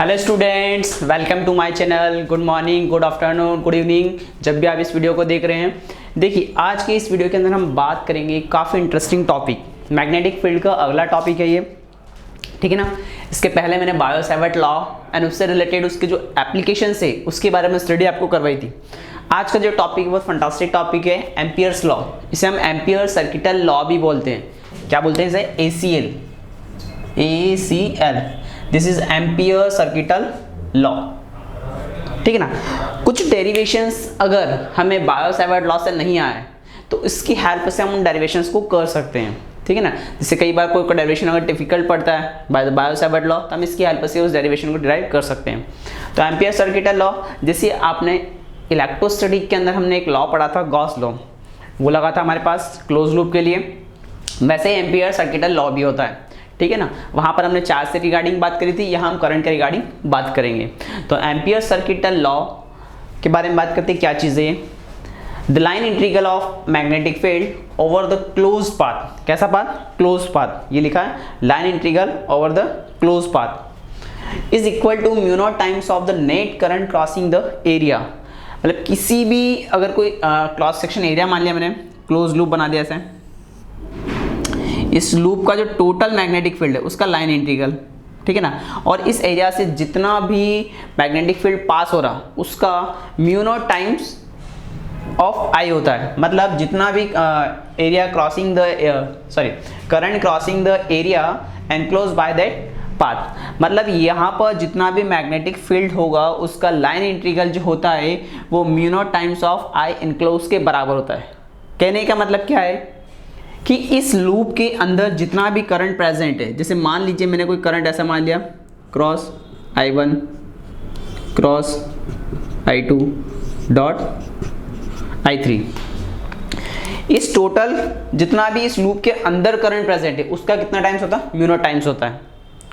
Hello students, welcome to my channel. Good morning, good afternoon, good evening, जब भी आप इस वीडियो को देख रहे हैं। देखिए, आज के इस वीडियो के अंदर हम बात करेंगे काफ़ी इंटरेस्टिंग टॉपिक, मैग्नेटिक फील्ड का अगला टॉपिक है ये, ठीक है ना। इसके पहले मैंने बायो-सैवर्ट लॉ एंड उससे रिलेटेड उसके जो एप्लीकेशन है उसके बारे में स्टडी आपको करवाई थी। आज का जो टॉपिक है वो फंटास्टिक टॉपिक है, एम्पियर्स लॉ। इसे हम एम्पियर सर्किटल लॉ भी बोलते हैं। क्या बोलते हैं इसे? ACL। This is ampere circuital law, ठीक है ना। कुछ डेरिवेशंस अगर हमें बायो-सैवर्ट लॉ से नहीं आए तो इसकी हेल्प से हम उन डेरिवेशंस को कर सकते हैं, ठीक है ना। जैसे कई बार कोई डेरिवेशन अगर डिफिकल्ट पड़ता है बायो-सैवर्ट लॉ, तो हम इसकी हेल्प से उस डेरिवेशन को डिराइव कर सकते हैं। तो एम्पियर सर्किटल लॉ, जैसे आपने इलेक्ट्रोस्टैटिक के अंदर हमने एक लॉ पढ़ा था, गॉस लॉ, वो लगा था हमारे पास क्लोज लूप के लिए, वैसे ही एम्पियर सर्किटल लॉ भी होता है, ठीक है ना। वहां पर हमने चार्ज से रिगार्डिंग बात करी थी, यहाँ हम करंट के रिगार्डिंग बात करेंगे। तो एम्पियर सर्किटल लॉ के बारे में बात करते हैं। क्या चीज़ है ये? The line integral of magnetic field over the close path. कैसा पाथ? Close path. ये लिखा है line integral over the close path is equal to mu naught times of the net current crossing the area. मतलब किसी भी अगर कोई क्रॉस सेक्शन एरिया मान लिया मैंने, क्लोज लूप बना दिया ऐसे, इस लूप का जो टोटल मैग्नेटिक फील्ड है उसका लाइन इंटीग्रल, ठीक है ना। और इस एरिया से जितना भी मैग्नेटिक फील्ड पास हो रहा उसका म्यू नॉट टाइम्स ऑफ आई होता है। मतलब जितना भी area crossing the current crossing the area enclose by that path, मतलब यहाँ पर जितना भी मैग्नेटिक फील्ड होगा उसका लाइन इंटीग्रल जो होता है वो mu naught times of I enclose के बराबर होता है। कहने का मतलब क्या है कि इस लूप के अंदर जितना भी करंट प्रेजेंट है, जैसे मान लीजिए मैंने कोई करंट ऐसा मान लिया, cross I1 cross I2 dot I3, इस टोटल जितना भी इस लूप के अंदर करंट प्रेजेंट है उसका कितना टाइम्स होता है? म्यू नॉट टाइम्स होता है।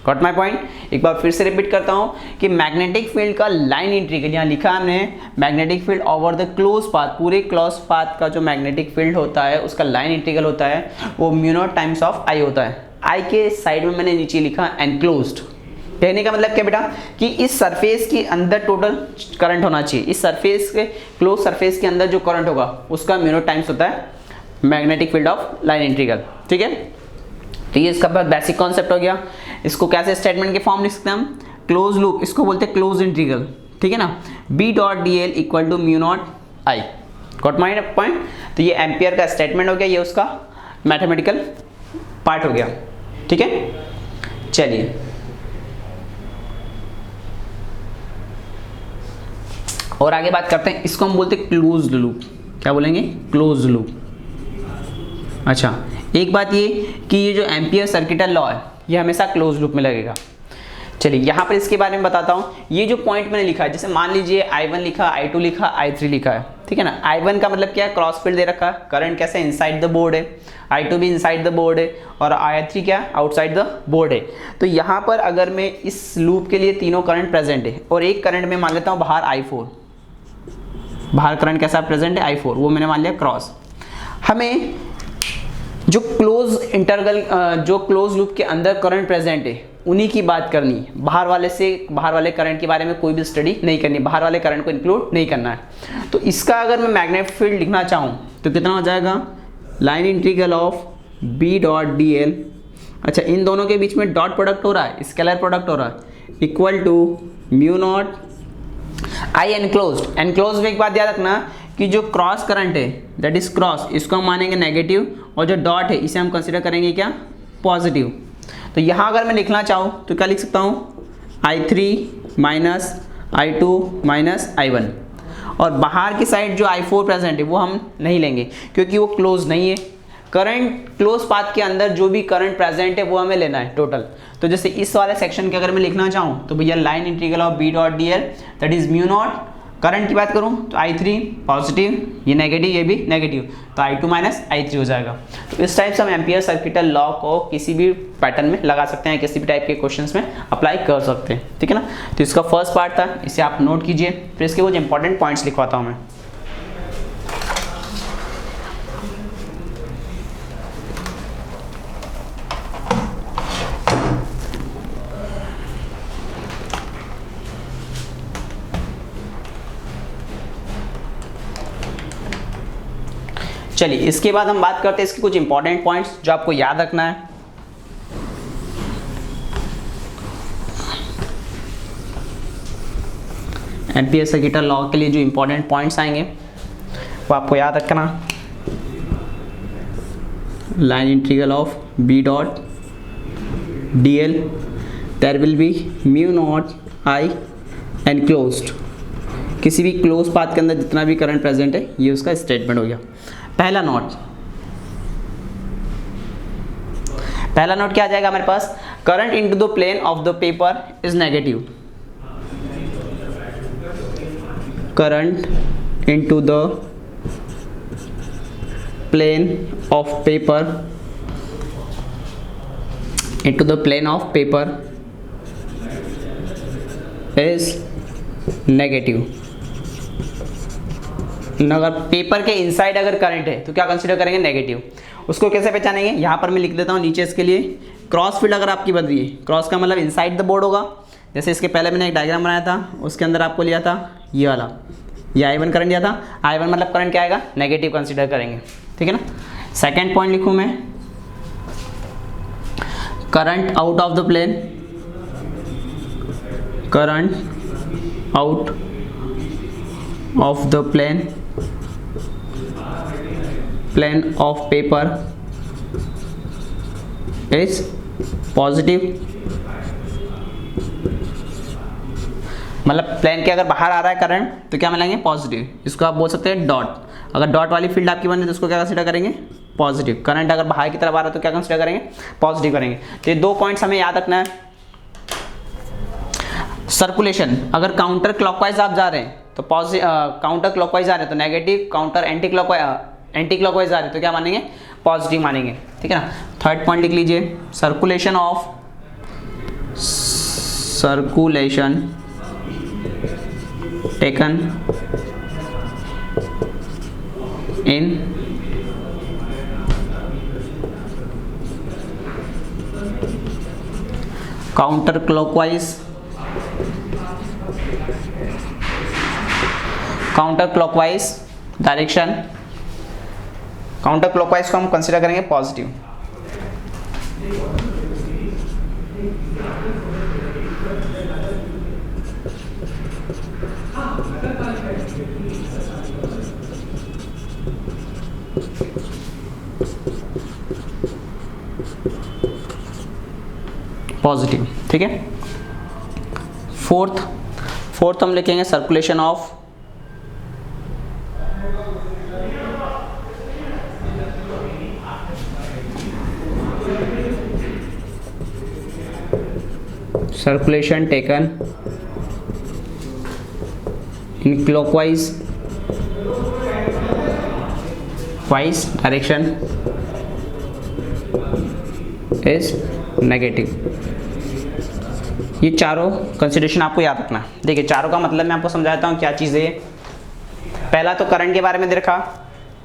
Got my point? एक बार फिर से रिपीट करता हूं कि मैग्नेटिक फील्ड का लाइन इंटीग्रल, यहाँ लिखा है हमने magnetic field over the close path, पूरे क्लोज पाथ का जो मैग्नेटिक फील्ड होता है उसका लाइन इंटीग्रल होता है वो म्यू नॉट टाइम्स ऑफ आई होता है। आई के साइड में मैंने नीचे लिखा एनक्लोज्ड। कहने का मतलब क्या बेटा कि इस सरफेस के अंदर टोटल करंट होना चाहिए, इस सरफेस के क्लोज सरफेस के अंदर जो करंट होगा उसका म्यू नॉट टाइम्स होता है magnetic field of line integral, ठीक है। तो ये इसका बेसिक कॉन्सेप्ट हो गया। इसको कैसे स्टेटमेंट के फॉर्म लिख सकते हैं हम? क्लोज लूप, इसको बोलते हैं क्लोज इंटीग्रल, ठीक है ना। B dot DL equal to mu not I. Got my point? तो ये एम्पियर का स्टेटमेंट हो गया, ये उसका मैथमेटिकल पार्ट हो गया, ठीक है। चलिए और आगे बात करते हैं। इसको हम बोलते हैं क्लोज्ड लूप। क्या बोलेंगे? Closed loop. अच्छा, एक बात ये कि ये जो एम्पियर सर्किटल लॉ है ये हमेशा क्लोज लूप में लगेगा। चलिए यहाँ पर इसके बारे में बताता हूँ। ये जो पॉइंट मैंने लिखा है, जैसे मान लीजिए I1 लिखा, I2 लिखा, I3 लिखा है, ठीक है ना। I1 का मतलब क्या है? क्रॉस फील्ड दे रखा है, करंट कैसे? इनसाइड द बोर्ड है। I2 भी इनसाइड द बोर्ड है और I3 क्या? आउटसाइड द बोर्ड है। तो यहाँ पर अगर मैं इस लूप के लिए तीनों करंट प्रेजेंट है और एक करंट में मान लेता हूँ बाहर I4, बाहर करंट कैसा प्रेजेंट है? I4, वो मैंने मान लिया क्रॉस। हमें जो क्लोज इंटरवल जो क्लोज लूप के अंदर करंट प्रेजेंट है उन्हीं की बात करनी, बाहर वाले करंट के बारे में कोई भी स्टडी नहीं करनी, बाहर वाले करंट को इंक्लूड नहीं करना है। तो इसका अगर मैं मैग्नेटिक फील्ड लिखना चाहूँ तो कितना हो जाएगा? Line integral of B dot DL। अच्छा, इन दोनों के बीच में डॉट प्रोडक्ट हो रहा है, स्केलर प्रोडक्ट हो रहा है, equal to mu not I enclosed. Enclosed में एक बात याद रखना कि जो क्रॉस करंट है दैट इज क्रॉस, इसको हम मानेंगे नेगेटिव और जो डॉट है इसे हम कंसीडर करेंगे क्या? पॉजिटिव। तो यहाँ अगर मैं लिखना चाहूँ तो क्या लिख सकता हूँ? I3 minus I2 minus I1। और बाहर की साइड जो I4 प्रेजेंट है वो हम नहीं लेंगे क्योंकि वो क्लोज नहीं है। करंट क्लोज पाथ के अंदर जो भी करंट प्रेजेंट है वो हमें लेना है टोटल। तो जैसे इस वाले सेक्शन के अगर मैं लिखना चाहूँ तो भैया line integral of B dot DL that is mu naught, current की बात करूं तो I3 पॉजिटिव, ये नेगेटिव, ये भी नेगेटिव, तो I2 माइनस I3 हो जाएगा। तो इस टाइप से हम एम्पियर सर्किटल लॉ को किसी भी पैटर्न में लगा सकते हैं, किसी भी टाइप के क्वेश्चंस में अप्लाई कर सकते हैं, ठीक है ना। तो इसका फर्स्ट पार्ट था, इसे आप नोट कीजिए, फिर इसके कुछ इंपॉर्टेंट पॉइंट्स लिखवाता हूँ मैं। चलिए इसके बाद हम बात करते हैं इसके कुछ इंपॉर्टेंट पॉइंट्स जो आपको याद रखना है। एम्पियर सर्किटल लॉ के लिए जो इंपॉर्टेंट पॉइंट्स आएंगे वो आपको याद रखना। Line integral of B dot D L, there will be mu not I enclosed. किसी भी क्लोज पाथ के अंदर जितना भी करंट प्रेजेंट है ये उसका स्टेटमेंट हो गया। पहला नोट क्या आ जाएगा हमारे पास, current into the plane of the paper is negative. Current into the plane of paper is negative. अगर पेपर के इनसाइड अगर करंट है तो क्या कंसीडर करेंगे, नेगेटिव। उसको कैसे पहचानेंगे, यहाँ पर मैं लिख देता हूँ नीचे इसके लिए। क्रॉस फील्ड अगर आपकी बन रही है, क्रॉस का मतलब इनसाइड द बोर्ड होगा। जैसे इसके पहले मैंने एक डायग्राम बनाया था, उसके अंदर आपको लिया था ये वाला, ये I1 करंट लिया था। I1 मतलब करंट क्या आएगा, नेगेटिव कंसीडर करेंगे, ठीक है ना। सेकेंड पॉइंट लिखूँ मैं, current out of the plane, current out of the plane of paper is positive. मतलब प्लेन के अगर बाहर आ रहा है करंट तो क्या मिलेंगे, पॉजिटिव। इसको आप बोल सकते हैं डॉट। अगर डॉट वाली फील्ड आपकी बन है तो उसको क्या कंसीडर करेंगे, पॉजिटिव। करंट अगर बाहर की तरफ आ रहा है तो क्या कंसीडर करेंगे, पॉजिटिव करेंगे। तो ये दो पॉइंट्स हमें याद रखना है। सर्कुलेशन, अगर काउंटर क्लॉकवाइज आप जा रहे हैं तो काउंटर क्लॉकवाइज आ रहे हैं तो नेगेटिव, काउंटर एंटी क्लॉकवाइज आ रहे हैं तो क्या मानेंगे, पॉजिटिव मानेंगे, ठीक है ना। थर्ड पॉइंट लिख लीजिए, circulation taken in counter clockwise direction. Counter clockwise को हम कंसीडर करेंगे पॉजिटिव। पॉजिटिव, ठीक है। फोर्थ हम लिखेंगे circulation of circulation taken in clockwise direction is negative। ये चारों कंसिडरेशन आपको याद रखना। देखिए चारों का मतलब मैं आपको समझाता हूँ क्या चीज़ है। पहला तो करंट के बारे में देखा,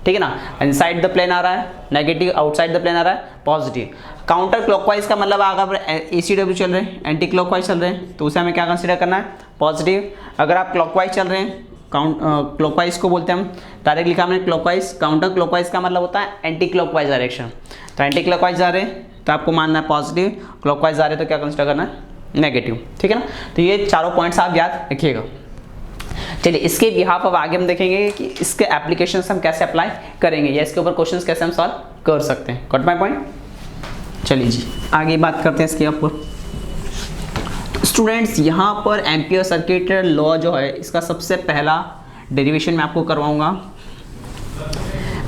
ठीक है ना। इनसाइड द प्लेन आ रहा है नेगेटिव, आउटसाइड द प्लेन आ रहा है पॉजिटिव। काउंटर क्लॉकवाइज का मतलब अगर ACW चल रहे हैं, एंटी क्लॉकवाइज चल रहे हैं तो उसे हमें क्या कंसीडर करना है, पॉजिटिव। अगर आप क्लॉकवाइज चल रहे हैं, क्लॉकवाइज को बोलते हैं हम, डायरेक्ट लिखा हमने क्लॉकवाइज। काउंटर क्लॉकवाइज का मतलब होता है एंटी क्लॉकवाइज डायरेक्शन। तो एंटी क्लॉकवाइज जा रहे हैं तो आपको मानना है पॉजिटिव, क्लॉकवाइज जा रहे हैं तो क्या कंसीडर करना है, नेगेटिव, ठीक है ना। तो ये चारों पॉइंट्स आप याद रखिएगा। चलिए इसके बिहाफ अब आगे हम देखेंगे कि इसके एप्लीकेशंस हम कैसे अप्लाई करेंगे या इसके ऊपर क्वेश्चंस कैसे हम सॉल्व कर सकते हैं। Got my point. चलिए जी आगे बात करते हैं इसके ऊपर। स्टूडेंट्स यहाँ पर एम्पियर सर्किट लॉ जो है इसका सबसे पहला डेरिवेशन मैं आपको करवाऊंगा।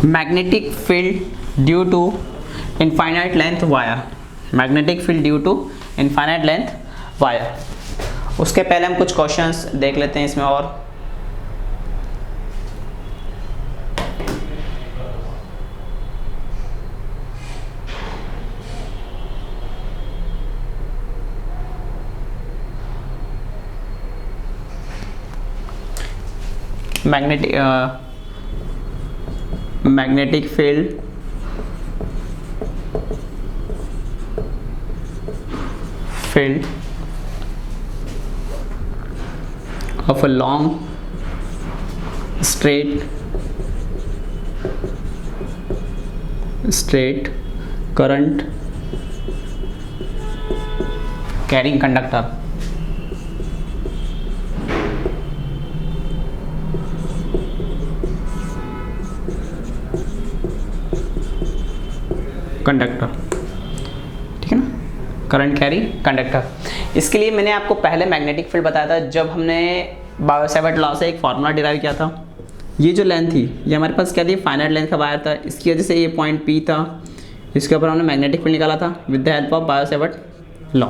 Magnetic field due to infinite length wire, magnetic field due to infinite length wire. उसके पहले हम कुछ क्वेश्चंस देख लेते हैं इसमें। और magnetic field of a long straight straight current carrying conductor. Conductor, ठीक है ना, करंट कैरी कंडक्टर। इसके लिए मैंने आपको पहले मैग्नेटिक फील्ड बताया था जब हमने बायो-सैवर्ट लॉ से एक फार्मूला डिराइव किया था। ये जो लेंथ थी ये हमारे पास क्या थी, फाइनाइट लेंथ का वायर था, इसकी वजह से ये पॉइंट P था, इसके ऊपर हमने मैग्नेटिक फील्ड निकाला था with the help of Biot-Savart law.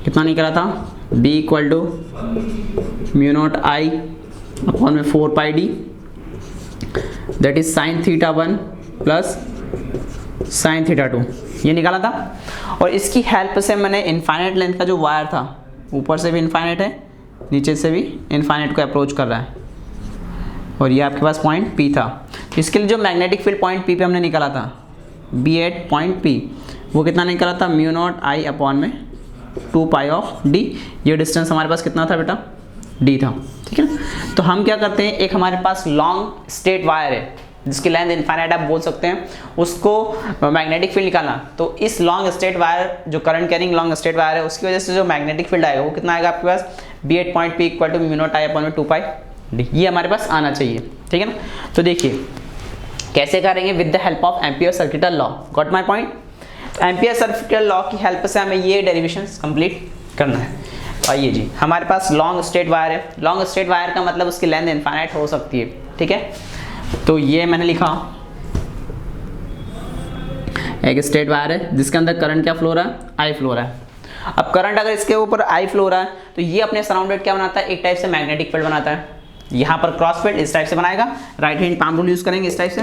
कितना निकाला था, B equal to mu naught I upon में 4πd that is sine theta 1 plus sine theta 2, ये निकाला था। और इसकी हेल्प से मैंने इनफाइनाइट लेंथ का जो वायर था, ऊपर से भी इनफाइनाइट है, नीचे से भी इनफाइनाइट को अप्रोच कर रहा है, और ये आपके पास पॉइंट P था। तो इसके लिए जो मैग्नेटिक फील्ड पॉइंट P पे हमने निकाला था, B एट पॉइंट P, वो कितना निकाला था, म्यू नॉट I अपॉन में 2π ऑफ d। ये डिस्टेंस हमारे पास कितना था बेटा, d था, ठीक है ना। तो हम क्या करते हैं, एक हमारे पास लॉन्ग स्ट्रेट वायर है जिसकी लेंथ इनफाइनाइट आप बोल सकते हैं, उसको मैग्नेटिक फील्ड निकालना। तो इस लॉन्ग स्ट्रेट वायर जो current carrying long straight wire है, उसकी वजह से जो मैग्नेटिक फील्ड आएगा वो कितना आएगा आपके पास, B at point P equal to mu naught I upon में 2π d। ये हमारे पास आना चाहिए, ठीक है ना। तो देखिए कैसे करेंगे, with the help of ampere circuital law. Got my point. Ampere circuital law की हेल्प से हमें ये डेरिवेशंस कंप्लीट करना है। तो आइए जी, हमारे पास लॉन्ग स्ट्रेट वायर है। लॉन्ग स्ट्रेट वायर का मतलब उसकी लेंथ इनफाइनाइट हो सकती है, ठीक है। तो ये मैंने लिखा एक स्ट्रेट वायर है जिसके अंदर करंट क्या फ्लो रहा है, I फ्लो रहा है। अब करंट अगर इसके ऊपर I फ्लो रहा है तो ये अपने सराउंडेड क्या बनाता है, एक टाइप से मैग्नेटिक फील्ड बनाता है। यहाँ पर क्रॉस फील्ड इस टाइप से बनाएगा, right hand palm rule use करेंगे इस टाइप से।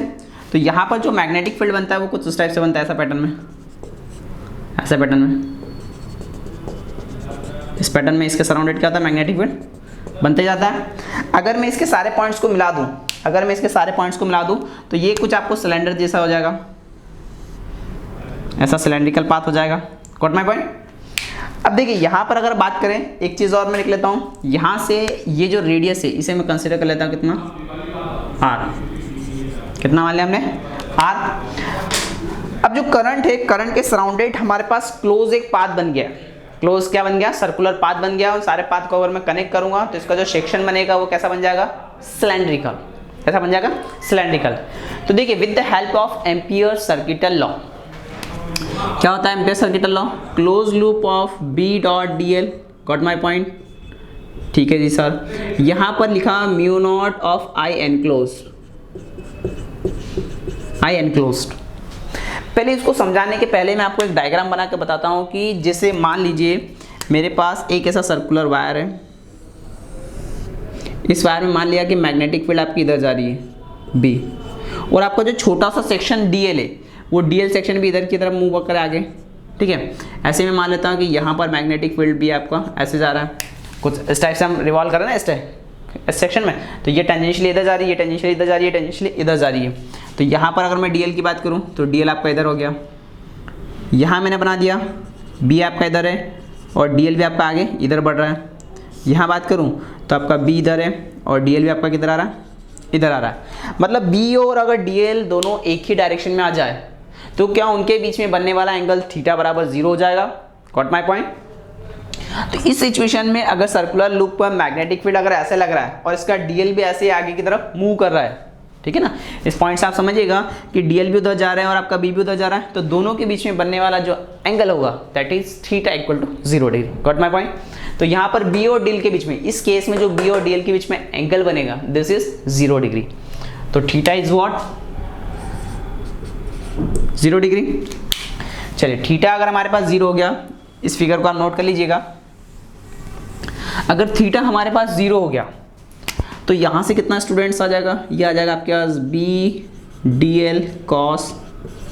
तो यहाँ पर जो मैग्नेटिक फील्ड बनता है वो कुछ इस टाइप से बनता है, ऐसा पैटर्न में, ऐसा पैटर्न में। इस पैटर्न में इसके सराउंडेड क्या होता है, मैग्नेटिक फील्ड बनते जाता है। अगर मैं इसके सारे पॉइंट्स को मिला दूं, अगर मैं इसके सारे पॉइंट्स को मिला दूं तो ये कुछ आपको सिलेंडर जैसा हो जाएगा, ऐसा सिलेंड्रिकल पाथ हो जाएगा। Got my point. अब देखिए यहाँ पर अगर बात करें, एक चीज़ और मैं लिख लेता हूँ, यहाँ से ये जो रेडियस है इसे मैं कंसिडर कर लेता हूँ कितना, R। कितना मान लिया हमने, R। अब जो करंट है, करंट के सराउंडेड हमारे पास क्लोज एक पाथ बन गया। क्लोज क्या बन गया, सर्कुलर पाथ बन गया। और सारे पाथ को अगर मैं कनेक्ट करूंगा तो इसका जो सेक्शन बनेगा वो कैसा बन जाएगा, सिलेंड्रिकल। कैसा बन जाएगा, सिलेंड्रिकल। तो देखिए with the help of ampere circuital law, क्या होता है ampere circuital law, close loop of B dot DL। Got my point, ठीक है जी सर। यहां पर लिखा mu naught of I enclosed, I enclosed. पहले इसको समझाने के पहले मैं आपको एक डायग्राम बना के बताता हूँ कि जैसे मान लीजिए मेरे पास एक ऐसा सर्कुलर वायर है, इस वायर में मान लिया कि मैग्नेटिक फील्ड आपकी इधर जा रही है B, और आपका जो छोटा सा सेक्शन DL है वो DL सेक्शन भी इधर की तरफ मूव कर आगे, ठीक है। ऐसे में मान लेता हूँ कि यहाँ पर मैग्नेटिक फील्ड भी आपका ऐसे जा रहा है, कुछ इस टाइप से हम रिवॉल्व कर रहे हैं ना इस टाइप इस सेक्शन में। तो ये टेंजेंशियली इधर जा रही है, टेंजेंशियली इधर जा रही है, टेंजेंशियली इधर जा रही है। तो यहाँ पर अगर मैं DL की बात करूँ तो DL आपका इधर हो गया, यहाँ मैंने बना दिया B आपका इधर है और DL भी आपका आगे इधर बढ़ रहा है। यहाँ बात करूँ तो आपका B इधर है और DL भी आपका किधर आ रहा है, इधर आ रहा है। मतलब B और अगर DL दोनों एक ही डायरेक्शन में आ जाए तो क्या उनके बीच में बनने वाला एंगल थीटा बराबर 0 हो जाएगा। Got my point. तो इस सिचुएशन में अगर सर्कुलर लूप पर मैग्नेटिक फील्ड अगर ऐसे लग रहा है और इसका DL भी ऐसे आगे की तरफ मूव कर रहा है, ठीक है ना। इस पॉइंट से आप समझिएगा कि DL भी उधर जा रहा है और आपका B भी उधर जा रहा है, तो दोनों के बीच में बनने वाला जो एंगल होगा that is theta equal to 0 degree. Got my point. तो यहाँ पर B और DL के बीच में, इस केस में जो B और DL के बीच में एंगल बनेगा दिस इज 0 डिग्री। तो थीटा इज व्हाट, 0 डिग्री। चलिए थीटा अगर हमारे पास 0 हो गया, इस फिगर को आप नोट कर लीजिएगा। अगर थीटा हमारे पास 0 हो गया तो यहाँ से कितना स्टूडेंट्स आ जाएगा, ये आ जाएगा आपके पास B DL cos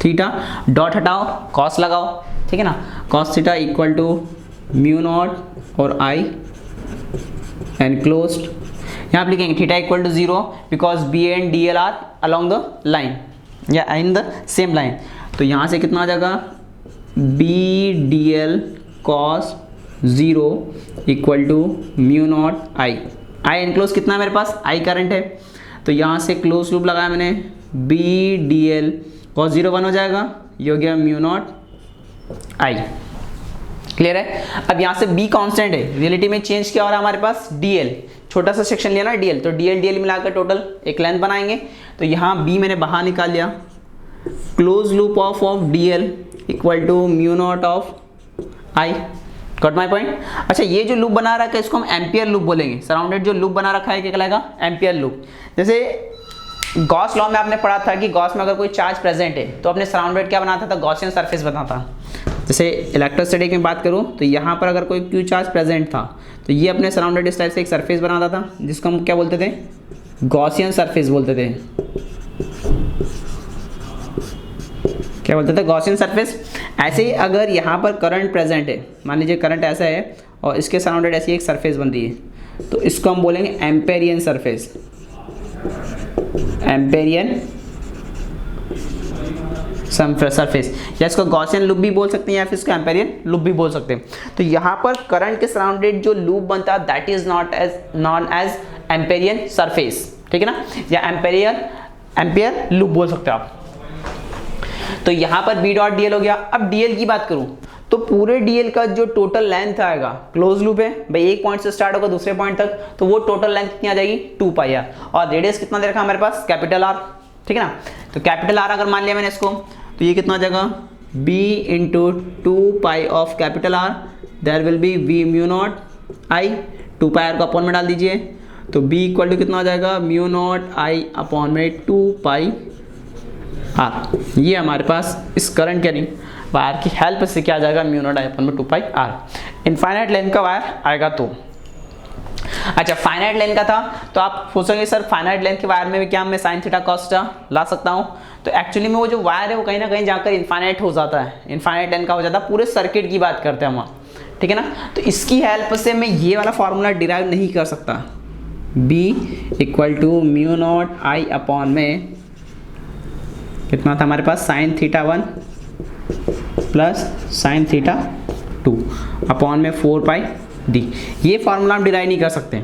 theta, dot हटाओ cos लगाओ, ठीक है ना। cos theta equal to mu naught और I एनक्लोज्ड। यहाँ आप लिखेंगे theta equal to 0 because B and DL are along the line या इन द सेम लाइन। तो यहाँ से कितना आ जाएगा, B DL cos 0 equal to mu naught I enclose कितना है मेरे पास, I करंट है। तो यहाँ से क्लोज लूप लगाया मैंने, B DL cos 0 1 हो जाएगा, ये हो गया म्यू नॉट आई। क्लियर है। अब यहाँ से b कांस्टेंट है, रियलिटी में चेंज क्या हो रहा है हमारे पास, dl, छोटा सा सेक्शन लिया ना dl, तो dl dl मिलाकर टोटल एक लेंथ बनाएंगे। तो यहाँ b मैंने बाहर निकाल लिया, close loop of dl equal to mu naught of I. Got my point. अच्छा, ये जो लूप बना रखा है इसको हम एम्पियर लूप बोलेंगे। सराउंडेड जो लूप बना रखा है क्या कहलाएगा, एम्पियर लूप। जैसे गॉस लॉ में आपने पढ़ा था कि गॉस में अगर कोई चार्ज प्रेजेंट है तो अपने सराउंडेड क्या बनाता था, गॉसियन सरफेस बनाता। जैसे इलेक्ट्रोस्टैटिक में बात करूँ तो यहाँ पर अगर कोई क्यू चार्ज प्रेजेंट था तो ये अपने सराउंडेड इस टाइप से एक सरफेस बनाता था, जिसको हम क्या बोलते थे, गॉसियन सरफेस बोलते थे। क्या बोलते थे, गॉसियन सरफेस। ऐसे ही अगर यहाँ पर करंट प्रेजेंट है, मान लीजिए करंट ऐसा है और इसके सराउंडेड ऐसी एक सरफेस बन रही है, तो इसको हम बोलेंगे एम्पेरियन सरफेस, एम्पेरियन सरफेस, या इसको गॉसियन लूप भी बोल सकते हैं या फिर इसको एम्पेरियन लूप भी बोल सकते हैं। तो यहाँ पर करंट के सराउंडेड जो लूप बनता है that is known as Amperian surface, ठीक है ना, या एम्पेयर लूप बोल सकते हो आप। तो यहाँ पर b डॉट डी एल हो गया। अब dl की बात करूँ तो पूरे dl का जो टोटल लेंथ आएगा, क्लोज लूप है भाई, एक पॉइंट से स्टार्ट होगा दूसरे पॉइंट तक, तो वो टोटल लेंथ कितनी आ जाएगी, 2 पाई आर। और रेडियस कितना दे रखा हमारे पास, कैपिटल आर, ठीक है ना। तो कैपिटल आर अगर मान लिया मैंने इसको, तो ये कितना हो जाएगा, b into 2 pi of capital R, there will be v mu not I, 2 pi R को अपॉन में डाल दीजिए, तो b इक्वल टू कितना हो जाएगा, म्यू नॉट आई अपॉन में 2 पाई आर। ये हमारे पास इस करंट कैरिंग वायर की हेल्प से क्या आ जाएगा, म्यू नॉट आई अपॉन में 2 पाई आर। इनफाइनाइट लेंथ का वायर आएगा तो। अच्छा, फाइनाइट लेंथ का था तो आप सोचोगे सर फाइनाइट लेंथ के वायर में भी क्या मैं साइन थीटा कॉस थीटा ला सकता हूँ, तो एक्चुअली में वो जो वायर है वो कहीं ना कहीं जाकर इनफाइनाइट हो जाता है, इनफाइनाइट लेंथ का हो जाता है। पूरे सर्किट की बात करते हैं हम, ठीक है ना। तो इसकी हेल्प से मैं ये वाला फॉर्मूला डिराइव नहीं कर सकता, b equal to mu not I upon में कितना था हमारे पास, sine theta 1 plus sine theta 2 upon में 4 पाई डी। ये फार्मूला हम डिराइव नहीं कर सकते,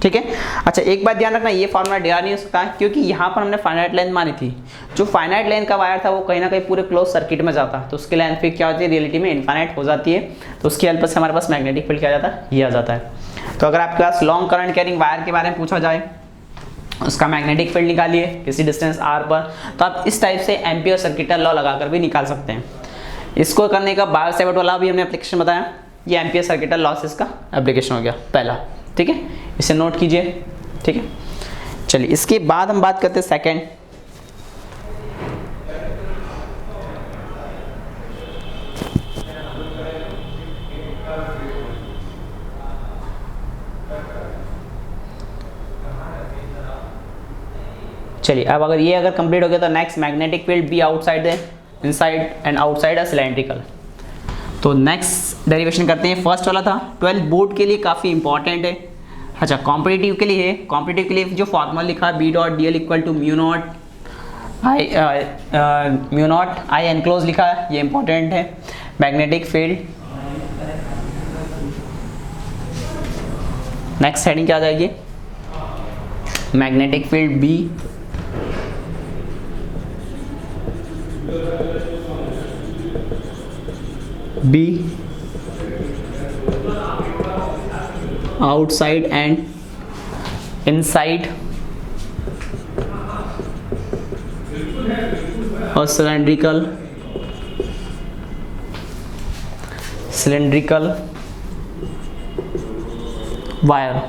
ठीक है। अच्छा, एक बात ध्यान रखना, ये फार्मूला डिराइव नहीं हो सकता क्योंकि यहाँ पर हमने फाइनाइट लेंथ मानी थी। जो फाइनाइट लेंथ का वायर था वो कहीं ना कहीं पूरे क्लोज सर्किट में जाता, तो उसकी लेंथ फिर क्या होती है, रियलिटी में इनफाइनाइट हो जाती है। तो उसकी हेल्प से हमारे पास मैग्नेटिक फील्ड क्या आ जाता है, ये आ जाता है। तो अगर आपके पास लॉन्ग करंट कैरिंग वायर के बारे में पूछा जाए, उसका मैग्नेटिक फील्ड निकालिए किसी डिस्टेंस r पर, तो आप इस टाइप से एम्पियर सर्किटल लॉ लगाकर भी निकाल सकते हैं। इसको करने का बायो सेवर्ट वाला भी हमने एप्लीकेशन बताया, ये एम्पियर सर्किटल लॉसेस का एप्लीकेशन हो गया पहला, ठीक है, इसे नोट कीजिए, ठीक है। चलिए, इसके बाद हम बात करते हैं सेकेंड। चलिए, अब अगर ये अगर कंप्लीट हो गया तो next magnetic field B outside the inside and outside a cylindrical. तो नेक्स्ट डेरिवेशन करते हैं। फर्स्ट वाला था 12 बोर्ड के लिए काफ़ी इंपॉर्टेंट है। अच्छा, कॉम्पिटिटिव के लिए है, कॉम्पिटिटिव के लिए जो फार्मूला लिखा है B dot D L equal to mu not I enclose लिखा है, ये इंपॉर्टेंट है। मैग्नेटिक फील्ड, नेक्स्ट हेडिंग क्या आ जाएगी, magnetic field B outside and inside और सिलेंड्रिकल वायर,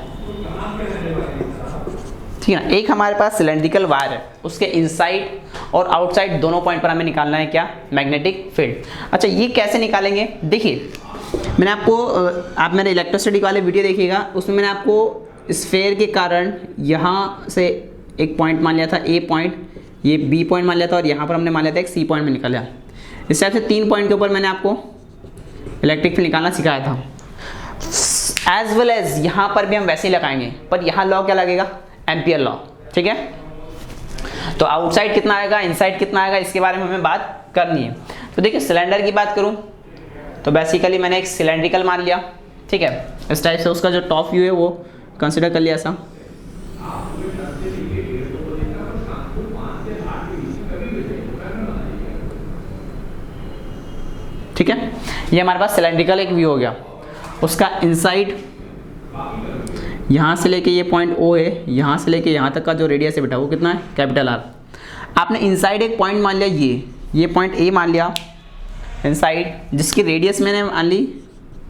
ठीक है ना। एक हमारे पास सिलेंड्रिकल वायर है, उसके इनसाइड और आउटसाइड दोनों पॉइंट पर हमें निकालना है क्या, मैग्नेटिक फील्ड। अच्छा, ये कैसे निकालेंगे, देखिए मैंने आपको आप मेरे इलेक्ट्रोस्टैटिक वाले वीडियो देखिएगा, उसमें मैंने आपको स्फेयर के कारण यहाँ से एक पॉइंट मान लिया था ए पॉइंट, ये बी पॉइंट मान लिया था और यहाँ पर हमने मान लिया था एक सी पॉइंट में निकाला। इस टाइप से 3 पॉइंट के ऊपर मैंने आपको इलेक्ट्रिक फील्ड निकालना सिखाया था। एज वेल एज यहाँ पर भी हम वैसे ही लगाएंगे, पर यहाँ लॉ क्या लगेगा, एम्पियर लॉ, ठीक है। तो आउटसाइड कितना आएगा, इनसाइड कितना आएगा, इसके बारे में हमें बात करनी है। तो देखिए, सिलेंडर की बात करूं तो बेसिकली मैंने एक सिलेंड्रिकल मान लिया, ठीक है। इस टाइप से उसका जो टॉप व्यू है वो कंसिडर कर लिया ऐसा। ठीक है, ये हमारे पास सिलेंड्रिकल एक व्यू हो गया। उसका इनसाइड यहाँ से लेके ये पॉइंट O है, यहाँ से लेके यहाँ तक का जो रेडियस है बेटा वो कितना है, कैपिटल R। आपने इनसाइड एक पॉइंट मान लिया, ये पॉइंट A मान लिया इनसाइड, जिसकी रेडियस मैंने मान ली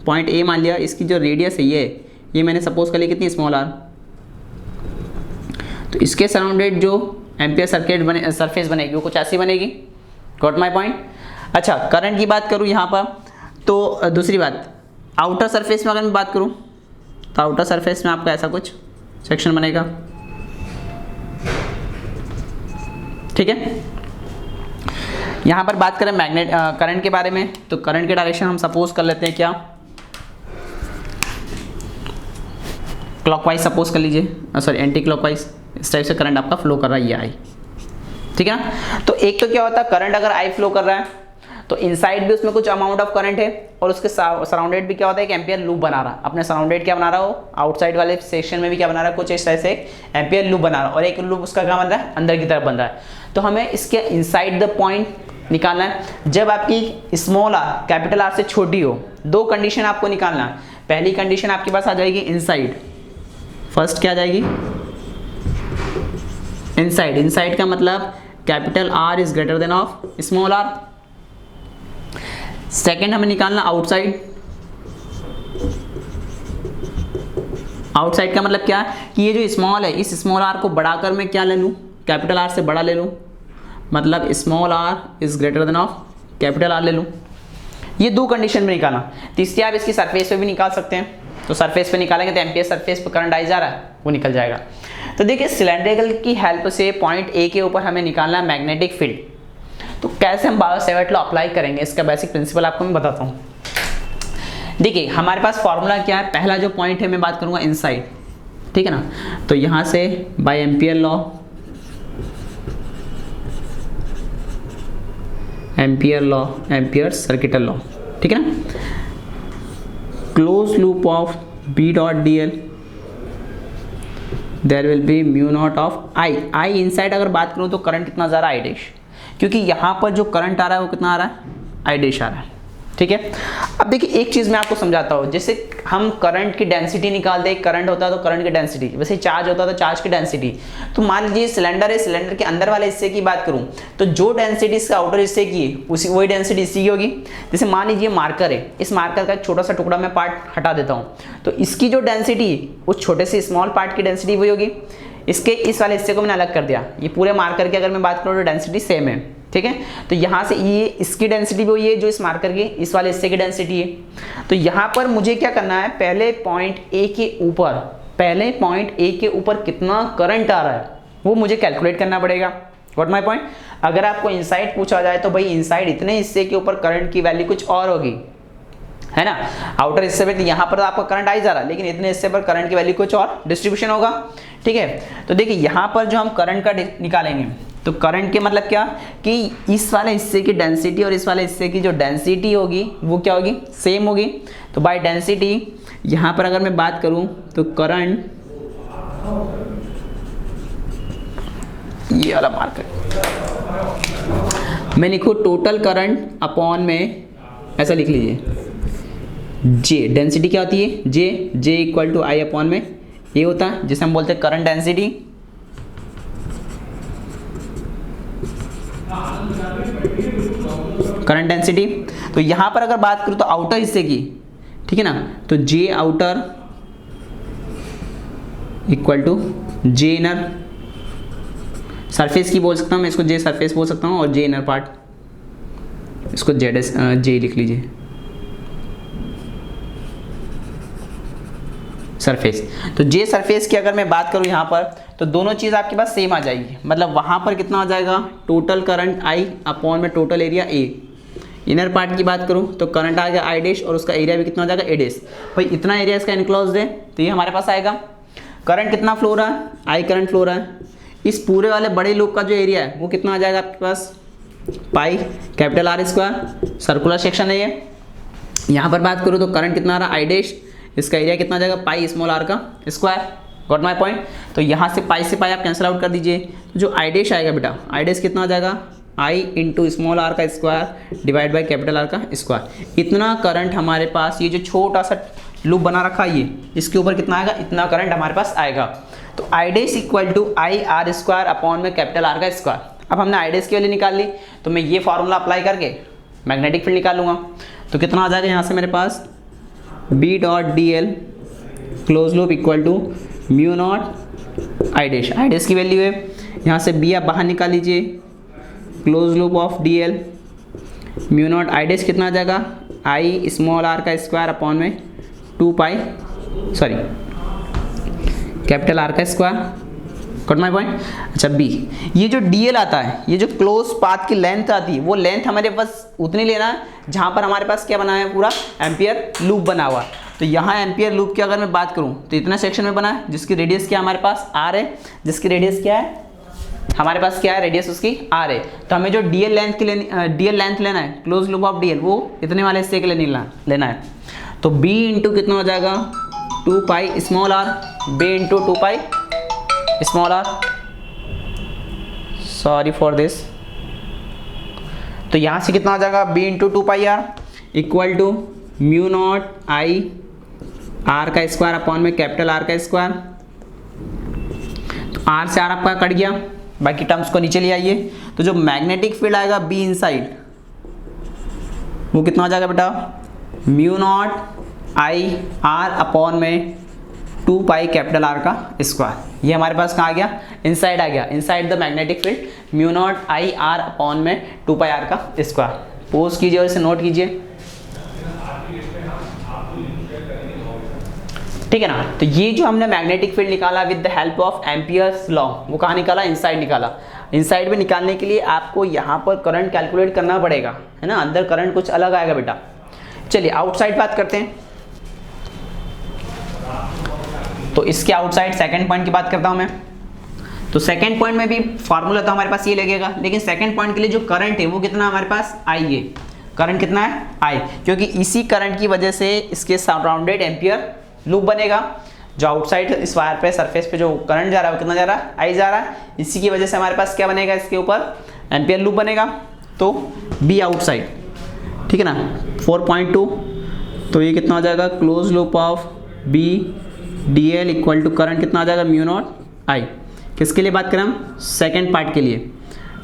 पॉइंट A मान लिया, इसकी जो रेडियस है ये मैंने सपोज कर ली कितनी, स्मॉल r। तो इसके सराउंडेड जो एम्पियर सर्किट बने सरफेस बनेगी वो कुछ ऐसी बनेगी। Got my point. अच्छा, करंट की बात करूँ यहाँ पर, तो दूसरी बात आउटर सरफेस में अगर मैं बात करूँ तो आउटर सरफेस में आपका ऐसा कुछ सेक्शन बनेगा, ठीक है। यहाँ पर बात करें मैग्नेट करंट के बारे में, तो करंट के डायरेक्शन हम सपोज कर लेते हैं क्या, क्लॉकवाइज सपोज कर लीजिए, सॉरी एंटी क्लॉकवाइज। इस टाइप से करंट आपका फ्लो कर रहा है, ये आई, ठीक है ना। तो एक तो क्या होता है, करंट अगर आई फ्लो कर रहा है तो इनसाइड भी उसमें कुछ अमाउंट ऑफ करंट है, और उसके सराउंडेड भी क्या होता है, एक एम्पियर लूप बना रहा है। अपने सराउंडेड क्या बना रहा हो, आउटसाइड वाले सेक्शन में भी क्या बना रहा है, कुछ इस तरह से एम्पियर लूप बना रहा है, और एक लूप उसका क्या बन रहा है, अंदर की तरफ बन रहा है। तो हमें इसके इनसाइड द पॉइंट निकालना है। जब आपकी स्मॉल r कैपिटल R से छोटी हो, दो कंडीशन आपको निकालना है। पहली कंडीशन आपके पास आ जाएगी इनसाइड, फर्स्ट क्या आ जाएगी, इनसाइड। इनसाइड का मतलब capital R is greater than of small r। Second हमें निकालना आउटसाइड। आउटसाइड का मतलब क्या है कि ये जो स्मॉल है, इस स्मॉल r को बढ़ाकर मैं क्या ले लूँ, कैपिटल R से बड़ा ले लूँ, मतलब small r is greater than of capital R ले लूँ। ये दो कंडीशन में निकाला। तीसरी आप इसकी सरफेस पे भी निकाल सकते हैं, तो सरफेस पे निकालेंगे तो एम्पियर सरफेस पे करंट आई जा रहा है, वो निकल जाएगा। तो देखिए सिलेंड्रिकल की हेल्प से पॉइंट A के ऊपर हमें निकालना है मैग्नेटिक फील्ड। तो कैसे हम बायो-सेवर्ट लॉ अप्लाई करेंगे, इसका बेसिक प्रिंसिपल आपको मैं बताता हूँ। देखिए हमारे पास फॉर्मूला क्या है, पहला जो पॉइंट है मैं बात करूँगा इनसाइड, ठीक है ना। तो यहाँ से by Ampere law, Ampere circuital law, ठीक है ना, close loop of B dot DL there will be mu naught of I inside. अगर बात करूँ तो करंट कितना जा रहा है, आई डैश, क्योंकि यहाँ पर जो करंट आ रहा है वो कितना आ रहा है, आई डैश आ रहा है, ठीक है। अब देखिए एक चीज़ मैं आपको समझाता हूँ, जैसे हम करंट की डेंसिटी निकालते हैं, करंट होता है तो करंट की डेंसिटी, वैसे चार्ज होता है तो चार्ज की डेंसिटी। तो मान लीजिए सिलेंडर है, सिलेंडर के अंदर वाले हिस्से की बात करूँ तो जो डेंसिटी इसका आउटर हिस्से की है उसी वही डेंसिटी इसकी होगी। जैसे मान लीजिए मार्कर है, इस मार्कर का छोटा सा टुकड़ा मैं पार्ट हटा देता हूँ, तो इसकी जो डेंसिटी उस छोटे से स्मॉल पार्ट की डेंसिटी वही होगी। इसके इस वाले हिस्से को मैंने अलग कर दिया, ये पूरे मार्कर की अगर मैं बात करूँ तो डेंसिटी सेम है, ठीक है। तो यहाँ से ये इसकी डेंसिटी भी वही है जो इस मार्कर की इस वाले हिस्से की डेंसिटी है। तो यहाँ पर मुझे क्या करना है, पहले पॉइंट ए के ऊपर कितना करंट आ रहा है वो मुझे कैलकुलेट करना पड़ेगा। What my point. अगर आपको इनसाइड पूछा जाए तो भाई इनसाइड इतने हिस्से के ऊपर करंट की वैल्यू कुछ और होगी, है ना। आउटर हिस्से पे यहाँ पर आपका करंट आई जा रहा है, लेकिन इतने हिस्से पर करंट की वैल्यू कुछ और डिस्ट्रीब्यूशन होगा, ठीक है। तो देखिए यहाँ पर जो हम करंट का निकालेंगे, तो करंट के मतलब क्या कि इस वाले हिस्से की डेंसिटी और इस वाले हिस्से की जो डेंसिटी होगी वो क्या होगी, सेम होगी। तो बाय डेंसिटी यहाँ पर अगर मैं बात करूँ तो करंट, ये वाला मार्कर मैं लिखूँ टोटल करंट अपॉन में, ऐसा लिख लीजिए जे, डेंसिटी क्या होती है J equal to I upon में ये होता है, जिसे हम बोलते हैं करंट डेंसिटी। Current density. तो यहां पर अगर बात करूं तो आउटर हिस्से की, ठीक है ना, तो J outer equal to J inner. Surface की बोल सकता हूं मैं, इसको जे सरफेस बोल सकता हूं, और जे इनर पार्ट इसको जे लिख लीजिए सरफेस। तो जे सरफेस की अगर मैं बात करूं यहाँ पर तो दोनों चीज़ आपके पास सेम आ जाएगी, मतलब वहाँ पर कितना आ जाएगा टोटल करंट आई अपॉन में total area A. Inner part की बात करूँ तो करंट आ गया आई डैश और उसका एरिया भी कितना हो जाएगा ए डैश। भाई इतना एरिया इसका इनक्लोज है तो ये हमारे पास आएगा। करंट कितना फ्लो रहा है, आई करंट फ्लो रहा है। इस पूरे वाले बड़े लूप का जो एरिया है वो कितना आ जाएगा आपके पास, pi capital R square, circular section है ये। यहाँ पर बात करूँ तो करंट कितना आ रहा है आई डैश, इसका एरिया कितना आ जाएगा पाई स्मॉल आर का स्क्वायर। Got my point. तो यहाँ से पाई आप कैंसिल आउट कर दीजिए, तो जो आई डैश आएगा बेटा, आई डैश कितना आ जाएगा आई इंटू स्मॉल आर का square divide by capital R का स्क्वायर। इतना करंट हमारे पास, ये जो छोटा सा लूप बना रखा है ये, इसके ऊपर कितना आएगा, इतना करंट हमारे पास आएगा। तो I dash equal to I R square upon में कैपिटल आर का स्क्वायर। अब हमने आई डैश की वैल्यू निकाल ली, तो मैं ये फार्मूला अप्लाई करके मैग्नेटिक फील्ड निकालूंगा। तो कितना आ जाएगा यहाँ से मेरे पास, B dot D L close loop equal to mu not I dash की वैल्यू है, यहाँ से बी आप बाहर निकाल लीजिए, close loop of D L mu not I dash कितना आ जाएगा, आई स्मॉल आर का स्क्वायर अपॉन में कैपिटल आर का स्क्वायर। Got my point. अच्छा बी, ये जो डीएल आता है, ये जो क्लोज पाथ की लेंथ आती है, वो लेंथ हमारे पास उतनी लेना है जहाँ पर हमारे पास क्या बना है, पूरा एम्पियर लूप बना हुआ है। तो यहाँ एम्पियर लूप की अगर मैं बात करूँ तो इतना सेक्शन में बना है, जिसकी रेडियस क्या हमारे पास आर है, जिसकी रेडियस क्या है हमारे पास, क्या है रेडियस उसकी आर है। तो हमें जो डीएल लेंथ लेना है, क्लोज लूप ऑफ डीएल, वो इतने वाले हिस्से के लिए लेना है। तो b इंटू कितना हो जाएगा, 2 pi small R, b into 2 pi small R, sorry for this. तो यहाँ से कितना हो जाएगा, b into 2 pi R equal to mu not I R का स्क्वायर अपॉन में कैपिटल आर का स्क्वायर। तो r से r आपका कट गया, बाकी टर्म्स को नीचे ले आइए। तो जो मैग्नेटिक फील्ड आएगा b इनसाइड, वो कितना हो जाएगा बेटा, mu not I R upon में 2 पाई कैपिटल आर का स्क्वायर। ये हमारे पास कहाँ आ गया, इनसाइड आ गया, inside the magnetic field mu naught I R upon में 2 पाई आर का स्क्वायर। पोज कीजिए और इसे नोट कीजिए, ठीक है ना। तो ये जो हमने मैग्नेटिक फील्ड निकाला with the help of Ampere's law, वो कहाँ निकाला, इनसाइड निकाला। इनसाइड में निकालने के लिए आपको यहाँ पर करंट कैलकुलेट करना पड़ेगा, है ना, अंदर करंट कुछ अलग आएगा बेटा। चलिए आउटसाइड बात करते हैं। तो इसके आउटसाइड सेकंड पॉइंट की बात करता हूं मैं। तो सेकंड पॉइंट में भी फार्मूला तो हमारे पास ये लगेगा, लेकिन सेकंड पॉइंट के लिए जो करंट है वो कितना हमारे पास, आई है। करंट कितना है, आई, क्योंकि इसी करंट की वजह से इसके सराउंडेड एम्पियर लूप बनेगा। जो आउटसाइड इस वायर पे सरफेस पे जो करंट जा रहा है वो कितना जा रहा है, आई जा रहा है। इसी की वजह से हमारे पास क्या बनेगा, इसके ऊपर एम्पियर लूप बनेगा। तो बी आउटसाइड, ठीक है ना, 4.2। तो ये कितना हो जाएगा, close loop of B D L equal to current कितना आ जाएगा, म्यू नॉट आई। किसके लिए बात करें हम, सेकेंड पार्ट के लिए।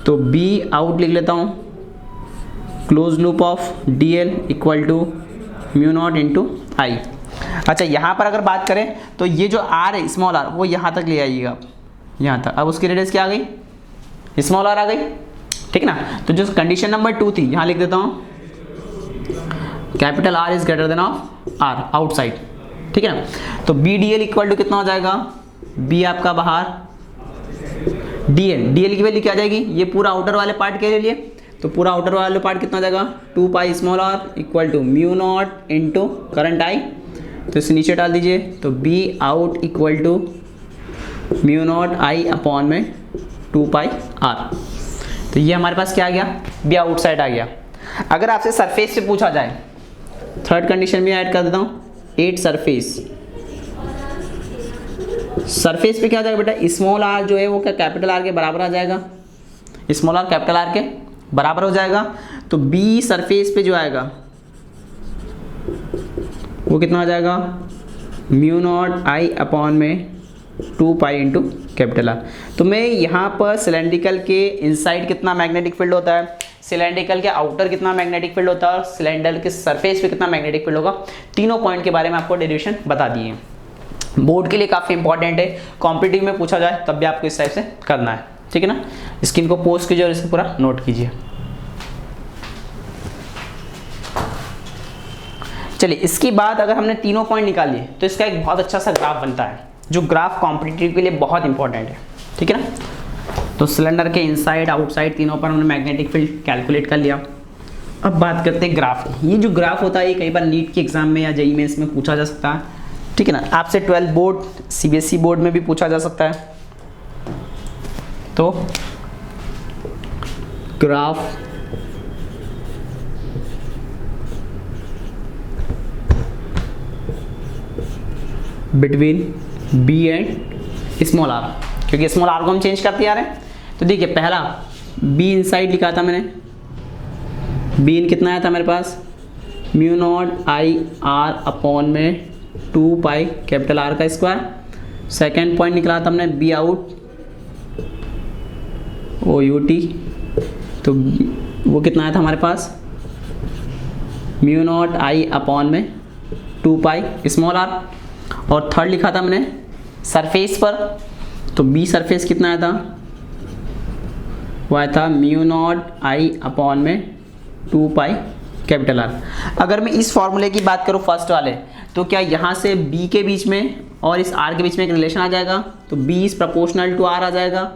तो बी आउट लिख लेता हूँ, close loop of D L equal to mu naught into I. अच्छा यहाँ पर अगर बात करें तो ये जो आर है स्मॉल आर, वो यहाँ तक ले आइएगा, यहाँ तक। अब उसकी रेडियस क्या आ गई, स्मॉल आर आ गई, ठीक ना। तो जो कंडीशन नंबर 2 थी, यहाँ लिख देता हूँ, capital R is greater than of R outside, ठीक है ना। तो B D L equal to कितना हो जाएगा, बी आपका बाहर, डी एल की वैल्यू क्या आ जाएगी, ये पूरा आउटर वाले पार्ट के लिए। तो पूरा आउटर वाले पार्ट कितना हो जाएगा, 2 pi small R equal to mu naught into current I. तो इसे नीचे डाल दीजिए। तो B out equal to mu not I upon में 2 पाई आर। तो ये हमारे पास क्या आ गया, बी आउटसाइड आ गया। अगर आपसे सरफेस से पूछा जाए, थर्ड कंडीशन भी ऐड कर देता हूँ, 8 सरफेस। सरफेस पे क्या हो जाएगा बेटा, स्मॉल आर जो है वो क्या कैपिटल आर के बराबर आ जाएगा, स्मॉल आर कैपिटल आर के बराबर हो जाएगा। तो बी सरफेस पे जो आएगा वो कितना आ जाएगा, म्यू नॉट आई अपॉन में 2 पाई इंटू कैपिटल आर। तो मैं यहाँ पर सिलेंड्रिकल के इनसाइड कितना मैग्नेटिक फील्ड होता है, सिलेंड्रिकल के आउटर कितना मैग्नेटिक फील्ड होता है, और सिलेंडर के सरफेस पे कितना मैग्नेटिक फील्ड होगा, तीनों पॉइंट के बारे में आपको डेरिवेशन बता दिए हैं। बोर्ड के लिए काफ़ी इंपॉर्टेंट है, कॉम्पिटिटिव में पूछा जाए तब भी आपको इस टाइप से करना है, ठीक है ना। स्क्रीन को पोस्ट कीजिए और इसे पूरा नोट कीजिए। चलिए इसके बाद अगर हमने तीनों पॉइंट निकाल लिए तो इसका एक बहुत अच्छा सा ग्राफ बनता है, जो ग्राफ कॉम्पिटिटिव के लिए बहुत इंपॉर्टेंट है, ठीक है ना। तो सिलेंडर के इनसाइड आउटसाइड तीनों पर हमने मैग्नेटिक फील्ड कैलकुलेट कर लिया। अब बात करते हैं ग्राफ की। ये जो ग्राफ होता है ये कई बार नीट के एग्जाम में या जेईई मेंस में पूछा जा सकता है, ठीक है ना। आपसे 12 बोर्ड सीबीएसई बोर्ड में भी पूछा जा सकता है। तो graph between B and small R, क्योंकि स्मॉल आर को हम चेंज करते आ रहे हैं। तो देखिए पहला बी इनसाइड लिखा था मैंने, बी इन कितना आया था मेरे पास, mu not I R upon में 2 पाई कैपिटल आर का स्क्वायर। सेकेंड पॉइंट निकला था हमने B out O U T, तो वो कितना आया था हमारे पास, म्यू नॉट आई अपॉन में 2 पाई स्मॉल आर। और थर्ड लिखा था मैंने सरफेस पर, तो बी सरफेस कितना आया था, वो आया था म्यू नॉट आई अपॉन में 2 पाई कैपिटल आर। अगर मैं इस फॉर्मूले की बात करूँ फर्स्ट वाले, तो क्या यहाँ से b के बीच में और इस r के बीच में एक रिलेशन आ जाएगा, तो b is proportional to r आ जाएगा,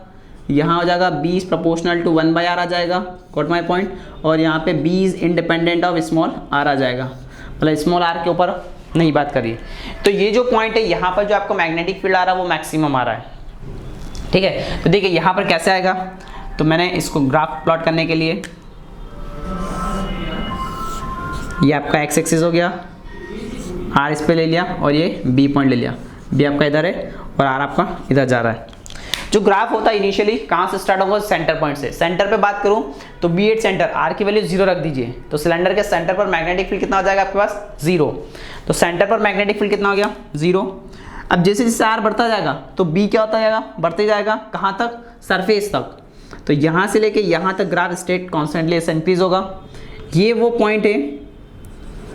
यहाँ हो जाएगा b is proportional to 1/r आ जाएगा, गॉट माय पॉइंट। और यहाँ पे b is independent of small r आ जाएगा, मतलब स्मॉल r के ऊपर नहीं बात करिए। तो ये जो पॉइंट है यहाँ पर जो आपको मैग्नेटिक फील्ड आ रहा है वो मैक्सिमम आ रहा है, ठीक है। तो देखिए यहाँ पर कैसे आएगा, तो मैंने इसको ग्राफ प्लॉट करने के लिए ये आपका एक्स एक्सिस हो गया, आर इस पे ले लिया और ये बी पॉइंट ले लिया, बी आपका इधर है और आर आपका इधर जा रहा है। जो ग्राफ होता है इनिशियली कहाँ से स्टार्ट होगा, सेंटर पॉइंट से। सेंटर पे बात करूँ तो बी एट सेंटर, आर की वैल्यू 0 रख दीजिए, तो सिलेंडर के सेंटर पर मैग्नेटिक फील्ड कितना हो जाएगा आपके पास, 0। तो सेंटर पर मैग्नेटिक फील्ड कितना हो गया, 0। अब जैसे जैसे आर बढ़ता जाएगा तो बी क्या होता जाएगा, बढ़ते जाएगा, कहाँ तक, सरफेस तक। तो यहाँ से लेके यहाँ तक ग्राफ स्टेट कॉन्स्टेंटली इंक्रीज होगा। ये वो पॉइंट है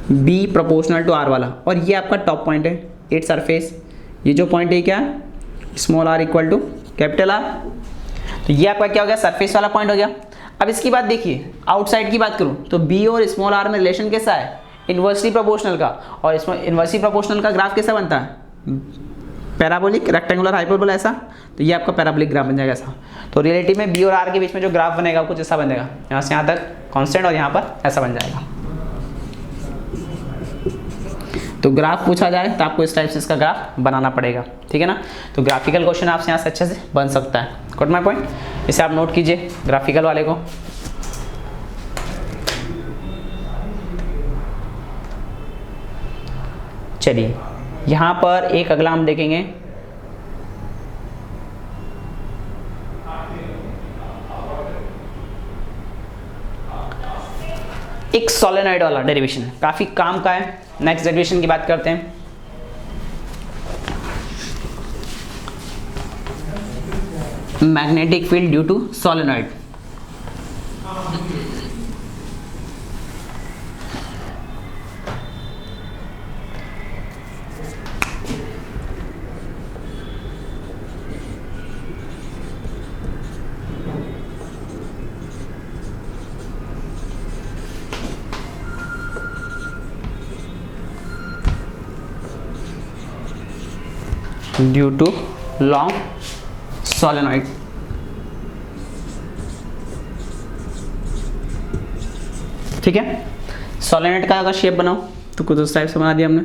B प्रोपोर्शनल टू R वाला, और ये आपका टॉप पॉइंट है एट सरफेस। ये जो पॉइंट है क्या है, small r equal to capital R। तो ये आपका क्या हो गया, सरफेस वाला पॉइंट हो गया। अब इसकी बात देखिए, आउटसाइड की बात करूँ तो B और स्मॉल r में रिलेशन कैसा है, इन्वर्सली प्रोपोर्शनल का। और इसमें इन्वर्सली प्रोपोर्शनल का ग्राफ कैसा बनता है, पैराबोलिक, रेक्टेंगुलर, हाइपरबोला, ऐसा। तो ये आपका पैराबोलिक ग्राफ बन जाएगा ऐसा। तो रिलेटिव में B और R के बीच में जो ग्राफ बनेगा कुछ ऐसा बनेगा, यहाँ से यहाँ तक कांस्टेंट और यहाँ पर ऐसा बन जाएगा। तो ग्राफ पूछा जाए तो आपको इस टाइप से इसका ग्राफ बनाना पड़ेगा, ठीक है ना। तो ग्राफिकल क्वेश्चन आपसे यहाँ से अच्छे से बन सकता है, गॉट माय पॉइंट। इसे आप नोट कीजिए ग्राफिकल वाले को। चलिए यहाँ पर एक अगला हम देखेंगे, एक सोलेनॉइड वाला डेरिवेशन, काफी काम का है। नेक्स्ट डेरिवेशन की बात करते हैं। Magnetic field due to solenoid. Due to long solenoid. ठीक है, सोलेनॉइड का अगर शेप बनाओ तो कुछ उस टाइप से बना दिया हमने।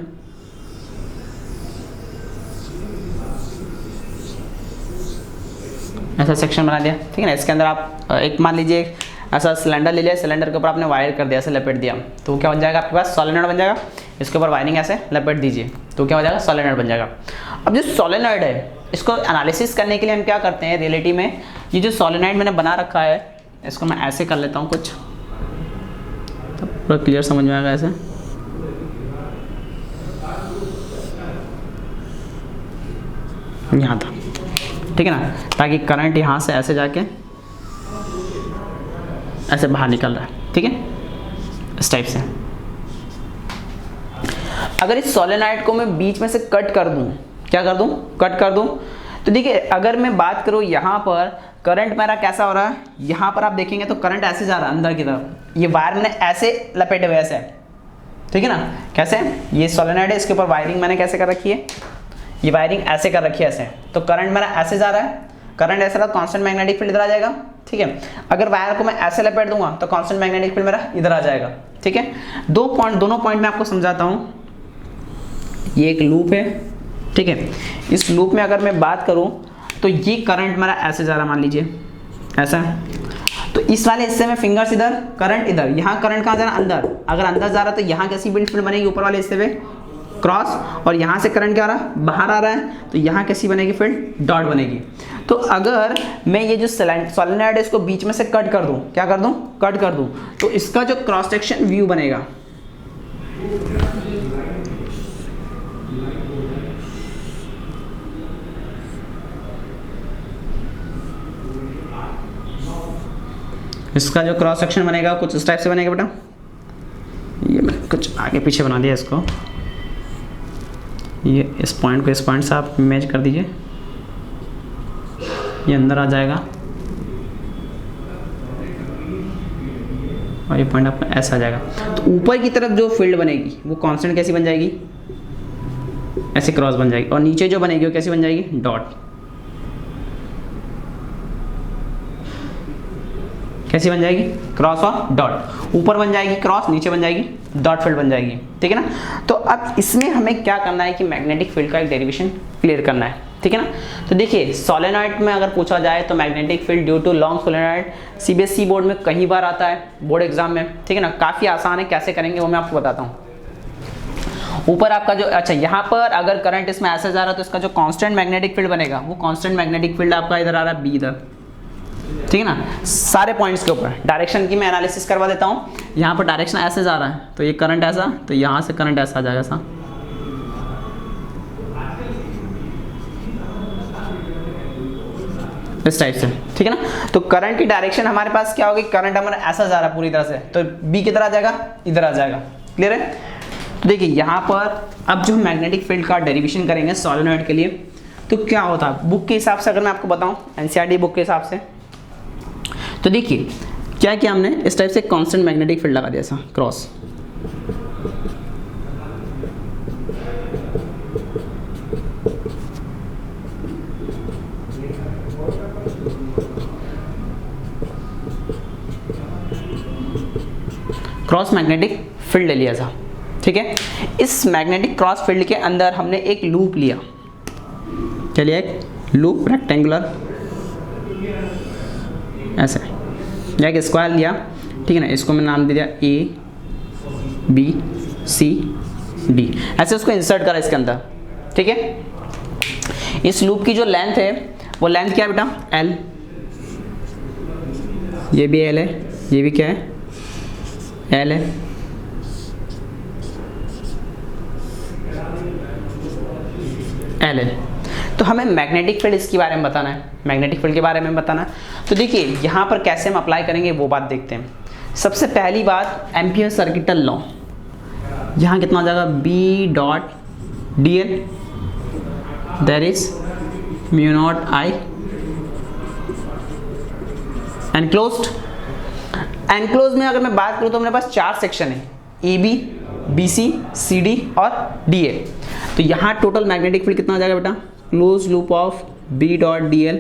ऐसा सेक्शन बना दिया, ठीक है ना। इसके अंदर आप एक मान लीजिए ऐसा सिलेंडर ले लिया, सिलेंडर के ऊपर आपने वायर कर दिया, ऐसे लपेट दिया, तो क्या बन जाएगा आपके पास, सोलेनॉइड बन जाएगा। इसके ऊपर वायरिंग ऐसे लपेट दीजिए तो क्या हो जाएगा, सोलेनॉइड बन जाएगा। अब जो सोलेनॉइड है इसको एनालिसिस करने के लिए हम क्या करते हैं, रियलिटी में ये जो सोलेनॉइड मैंने बना रखा है इसको मैं ऐसे कर लेता हूँ कुछ, तो पूरा क्लियर समझ में आएगा। ऐसे यहाँ था, ठीक है ना, ताकि करंट यहाँ से ऐसे जाके ऐसे बाहर निकल रहा है, ठीक है, इस टाइप से। अगर इस सोलेनॉइड को मैं बीच में से कट कर दूं, क्या कर दूं, कट कर दूं, तो देखिए अगर मैं बात करूं यहाँ पर करंट मेरा कैसा हो रहा है, यहाँ पर आप देखेंगे तो करंट ऐसे जा रहा है अंदर की तरफ, ये वायर मैंने ऐसे लपेटे हुए ऐसे, ठीक है ना, कैसे, ये सोलेनॉइड है, इसके ऊपर वायरिंग मैंने कैसे कर रखी है, ये वायरिंग ऐसे कर रखी है ऐसे, तो करंट मेरा ऐसे जा रहा है, करंट ऐसे रहा, कांस्टेंट मैग्नेटिक फील्ड इधर आ जाएगा, ठीक है। अगर वायर को मैं ऐसे लपेट दूंगा तो कांस्टेंट मैग्नेटिक फील्ड मेरा इधर आ जाएगा, ठीक है। दोनों पॉइंट मैं आपको समझाता हूँ। ये एक लूप है, ठीक है, इस लूप में अगर मैं बात करूं तो ये करंट मेरा ऐसे जा रहा, मान लीजिए ऐसा, तो इस वाले हिस्से में फिंगर्स इधर, करंट इधर, यहाँ करंट कहाँ जा रहा है, अंदर। अगर अंदर जा रहा तो यहाँ कैसी फील्ड बनेगी, ऊपर वाले हिस्से पे क्रॉस, और यहाँ से करंट क्या आ रहा है, बाहर आ रहा है, तो यहाँ कैसी बनेगी फील्ड, डॉट बनेगी। तो अगर मैं ये जो सोलेनॉइड है इसको बीच में से कट कर दूं, क्या कर दूं, कट कर दूं, तो इसका जो क्रॉस सेक्शन व्यू बनेगा, इसका जो क्रॉस सेक्शन बनेगा कुछ इस टाइप से बनेगा बेटा। ये मैंने कुछ आगे पीछे बना दिया इसको, ये इस पॉइंट को इस पॉइंट से आप मैच कर दीजिए, ये अंदर आ जाएगा और ये पॉइंट आपका ऐसा आ जाएगा। तो ऊपर की तरफ जो फील्ड बनेगी वो कांस्टेंट कैसी बन जाएगी, ऐसे क्रॉस बन जाएगी, और नीचे जो बनेगी वो कैसी बन जाएगी, डॉट। कैसी बन जाएगी, क्रॉस और डॉट, ऊपर बन जाएगी क्रॉस, नीचे बन जाएगी डॉट फील्ड बन जाएगी, ठीक है ना। तो अब इसमें हमें क्या करना है कि मैग्नेटिक फील्ड का एक डेरिवेशन क्लियर करना है, ठीक है ना। तो देखिए सोलेनॉइड में अगर पूछा जाए तो magnetic field due to long solenoid CBSE board में कई बार आता है, बोर्ड एग्जाम में, ठीक है ना। काफ़ी आसान है, कैसे करेंगे वो मैं आपको बताता हूँ। ऊपर आपका जो, अच्छा यहाँ पर अगर करंट इसमें ऐसे जा रहा है तो इसका जो कांस्टेंट मैग्नेटिक फील्ड बनेगा वो कांस्टेंट मैग्नेटिक फील्ड आपका इधर आ रहा है, बी इधर, ठीक है ना। सारे पॉइंट्स के ऊपर डायरेक्शन की मैं एनालिसिस करवा देता हूँ। यहाँ पर डायरेक्शन ऐसे जा रहा है तो ये करंट ऐसा, तो यहाँ से करंट ऐसा आ जाएगा, ऐसा, इस टाइप से, ठीक है ना। तो करंट की डायरेक्शन हमारे पास क्या होगी, करंट हमारा ऐसा जा रहा है पूरी तरह से, तो बी किधर आ जाएगा, इधर आ जाएगा, क्लियर है। तो देखिए यहाँ पर अब जो मैग्नेटिक फील्ड का डेरिवेशन करेंगे सोलेनॉइड के लिए, तो क्या होता है बुक के हिसाब से, अगर मैं आपको बताऊँ एनसीईआरटी बुक के हिसाब से, तो देखिए क्या किया हमने, इस टाइप से कांस्टेंट मैग्नेटिक फील्ड लगा दिया ऐसा क्रॉस, क्रॉस मैग्नेटिक फील्ड ले लिया था, ठीक है। इस मैग्नेटिक क्रॉस फील्ड के अंदर हमने एक लूप लिया, क्या लिया, एक लूप रेक्टेंगुलर ऐसे, या एक स्क्वायर लिया, ठीक है ना। इसको मैंने नाम दे दिया ए बी सी डी, ऐसे उसको इंसर्ट करा इसके अंदर, ठीक है। इस लूप की जो लेंथ है वो लेंथ क्या है बेटा, एल, ये भी एल है, ये भी क्या है, एल है, एल है। तो हमें मैग्नेटिक फील्ड इसके बारे में बताना है, मैग्नेटिक फील्ड के बारे में बताना है। तो देखिए यहाँ पर कैसे हम अप्लाई करेंगे वो बात देखते हैं। सबसे पहली बात एम्पियर सर्किटल लॉ, यहाँ कितना हो जाएगा, B dot D L there is mu not I enclosed. Enclose में अगर मैं बात करूँ तो हमारे पास 4 सेक्शन है, A B, B C, C D और डी ए। तो यहाँ टोटल मैग्नेटिक फील्ड कितना हो जाएगा बेटा, close loop of B dot D L,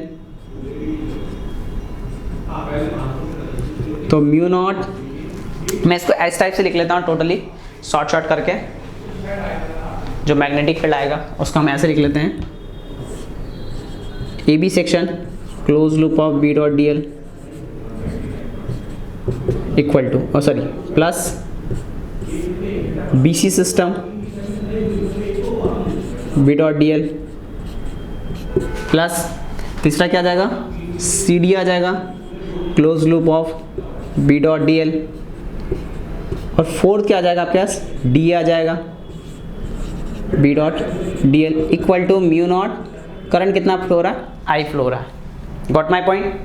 तो म्यू नॉट, मैं इसको इस टाइप से लिख लेता हूँ टोटली शॉर्ट करके, जो मैग्नेटिक फील्ड आएगा उसको हम ऐसे लिख लेते हैं, A B section close loop of B dot D L equal to sorry plus B C system B dot D L plus तीसरा क्या आ जाएगा, सी डी आ जाएगा close loop of B dot D L, और fourth क्या आ जाएगा आपके पास, डी आ जाएगा B dot D L equal to mu naught, current कितना फ्लो हो रहा है, आई फ्लो हो रहा है। Got my point.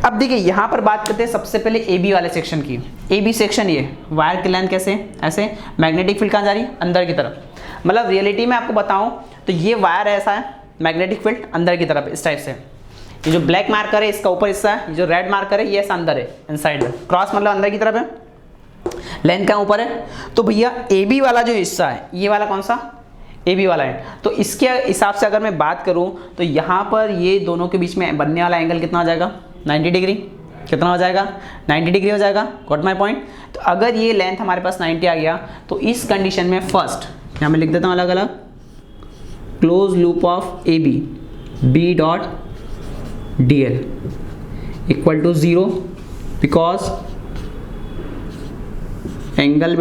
अब देखिए यहाँ पर बात करते हैं सबसे पहले ए बी वाले सेक्शन की। ए बी सेक्शन ये वायर की लेंथ कैसे, ऐसे मैग्नेटिक फील्ड कहाँ जा रही है, अंदर की तरफ, मतलब रियलिटी में आपको बताऊँ तो ये वायर ऐसा है, मैग्नेटिक फील्ड अंदर की तरफ इस टाइप से, ये जो ब्लैक मार्कर है इसका ऊपर हिस्सा है, ये जो रेड मार्कर है ये ऐसा अंदर है, इनसाइड में, क्रॉस मतलब अंदर की तरफ है, लेंथ कहाँ ऊपर है। तो भैया ए बी वाला जो हिस्सा है, ये वाला कौन सा, ए बी वाला है, तो इसके हिसाब से अगर मैं बात करूँ तो यहाँ पर ये दोनों के बीच में बनने वाला एंगल कितना हो जाएगा, 90 डिग्री, कितना हो जाएगा, 90 डिग्री हो जाएगा। Got my point. तो अगर ये लेंथ हमारे पास 90 आ गया तो इस कंडीशन में फर्स्ट यहाँ मैं लिख देता हूँ अलग अलग, close loop of A B B dot D L equal to 0 because angle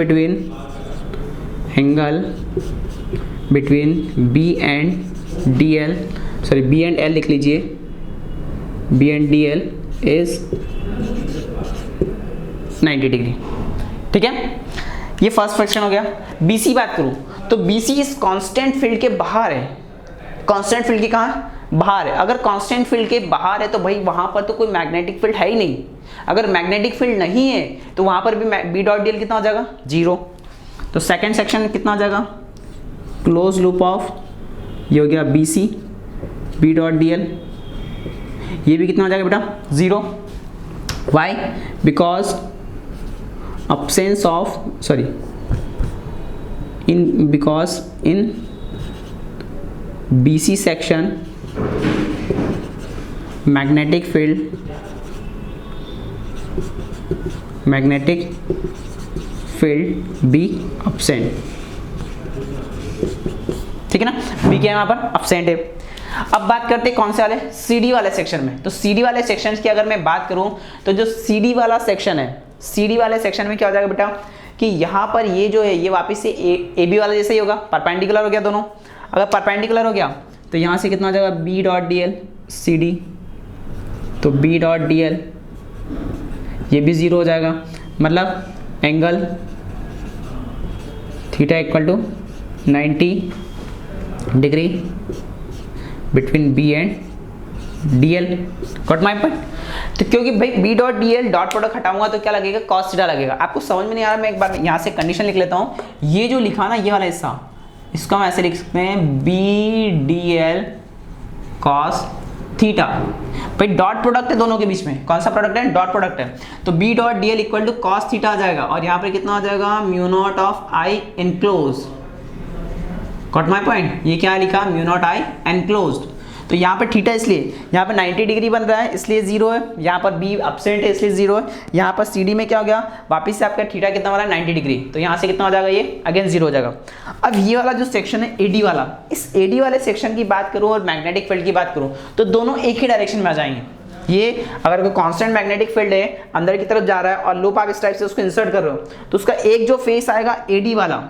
between B and D L, sorry B and L लिख लीजिए, B and D L is 90 degree. ठीक है, ये फर्स्ट फ्रैक्शन हो गया। BC बात करूं तो BC इस कांस्टेंट फील्ड के बाहर है। कांस्टेंट फील्ड के कहाँ बाहर है। अगर कांस्टेंट फील्ड के बाहर है तो भाई वहां पर तो कोई मैग्नेटिक फील्ड है ही नहीं। अगर मैग्नेटिक फील्ड नहीं है तो वहां पर भी B डॉट डी एल कितना हो जाएगा, 0। तो सेकंड सेक्शन कितना हो जाएगा, क्लोज लूप ऑफ, ये हो गया BC B dot D L, ये भी कितना हो जाएगा बेटा, 0। Why, because absence of, sorry, because in BC section magnetic field be absent। ठीक है ना, B क्या यहाँ पर absent है। अब बात करते हैं कौन से वाले, CD वाले सेक्शन में। तो CD वाले सेक्शन की अगर मैं बात करूं तो जो CD वाला सेक्शन है, CD वाले सेक्शन में क्या हो जाएगा बेटा कि यहाँ पर ये जो है ये वापस से AB वाला जैसे ही होगा, परपेंडिकुलर हो गया दोनों। अगर परपेंडिकुलर हो गया तो यहाँ से कितना हो जाएगा, B dot D L CD, तो B डॉट डी एल ये भी 0 हो जाएगा। मतलब angle theta equal to 90 degree between B and DL। Got my point. तो क्योंकि भाई B dot D L dot product हटाऊंगा तो क्या लगेगा, कॉस थीटा लगेगा। आपको समझ में नहीं आ रहा, मैं एक बार यहाँ से कंडीशन लिख लेता हूँ। ये जो लिखा ना ये वाला हिस्सा, इसको हम ऐसे लिख सकते हैं B D L cos theta. भाई डॉट प्रोडक्ट है दोनों के बीच में, कौन सा प्रोडक्ट है, डॉट प्रोडक्ट है। तो B dot D L equal to cos theta आ जाएगा और यहाँ पर कितना आ जाएगा, mu naught of I enclose. Got my point. ये क्या लिखा, म्यू नॉट आई एनक्लोज्ड। तो यहाँ पर थीटा इसलिए यहाँ पर 90 डिग्री बन रहा है इसलिए 0 है, यहाँ पर B एब्सेंट है इसलिए 0 है। यहाँ पर CD में क्या हो गया, वापस से आपका थीटा कितना वाला है, 90 डिग्री। तो यहाँ से कितना हो जाएगा, ये अगेन 0 हो जाएगा। अब ये वाला जो सेक्शन है AD वाला, इस AD वाले सेक्शन की बात करूँ और मैग्नेटिक फील्ड की बात करूँ तो दोनों एक ही डायरेक्शन में आ जाएंगे। ये अगर कोई कांस्टेंट मैग्नेटिक फील्ड है अंदर की तरफ जा रहा है और लूप आप इस टाइप से उसको इंसर्ट कर रहे हो तो उसका एक जो फेस आएगा AD वाला,